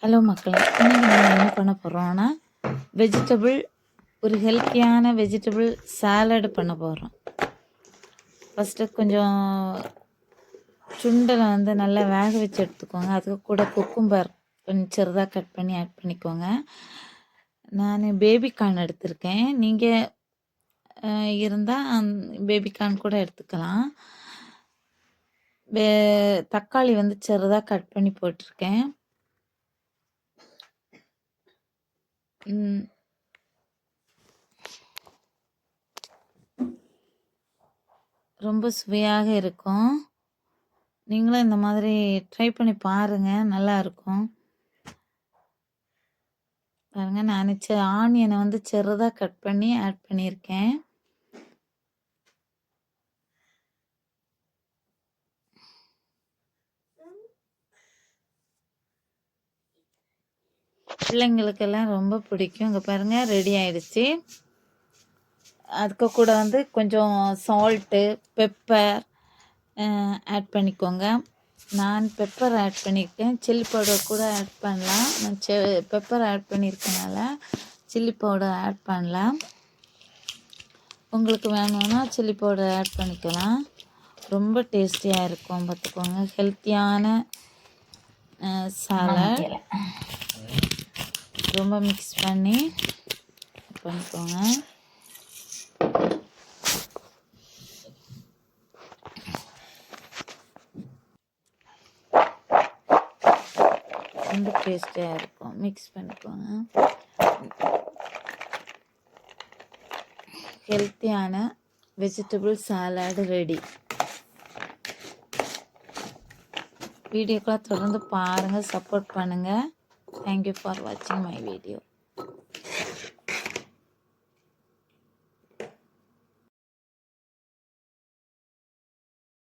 Hello மக்களே, இன்னைக்கு நம்ம என்ன பண்ண போகிறோம்னா ஒரு ஹெல்த்தியான வெஜிடபிள் சாலட் பண்ண போகிறோம். ஃபஸ்ட்டு கொஞ்சம் சுண்டலை நல்லா வேக வச்சு எடுத்துக்கோங்க. அதுக்கு கூட குக்கும்பர் கொஞ்சம் சிறுதாக கட் பண்ணி ஆட் பண்ணிக்கோங்க. நான் பேபிகார்ன் எடுத்திருக்கேன். நீங்கள் இருந்தால் பேபிகார்ன் கூட எடுத்துக்கலாம். தக்காளி சிறுதாக கட் பண்ணி போட்டிருக்கேன். ரொம்ப சுவையாக இருக்கும். நீங்களும் இந்த மாதிரி ட்ரை பண்ணி பாருங்கள், நல்லாயிருக்கும். பாருங்கள், நான் ஆனியனை சிறுதாக கட் பண்ணி ஆட் பண்ணியிருக்கேன். பிள்ளைங்களுக்கெல்லாம் ரொம்ப பிடிக்கும். இங்கே பாருங்கள், ரெடி ஆயிடுச்சு. அதுக்கு கூட கொஞ்சம் சால்ட்டு, பெப்பர் ஆட் பண்ணிக்கோங்க. நான் பெப்பர் ஆட் பண்ணியிருக்கேன். சில்லி பவுடர் கூட ஆட் பண்ணலாம். நான் பெப்பர் ஆட் பண்ணியிருக்கனால சில்லி பவுடர் ஆட் பண்ணலாம். உங்களுக்கு வேணும்னா சில்லி பவுடர் ஆட் பண்ணிக்கலாம். ரொம்ப டேஸ்டியாக இருக்கும், பார்த்துக்கோங்க. ஹெல்த்தியான சாலட். ரொம்ப மிக்ஸ் பண்ணிக்கோங்க. ரொம்ப டேஸ்டியாக இருக்கும். மிக்ஸ் பண்ணிக்கோங்க. ஹெல்த்தியான வெஜிடபிள் சாலட் ரெடி. வீடியோக்கெல்லாம் தொடர்ந்து பாருங்கள், சப்போர்ட் பண்ணுங்கள். தேங்க்யூ ஃபார் வாட்சிங் மை வீடியோ.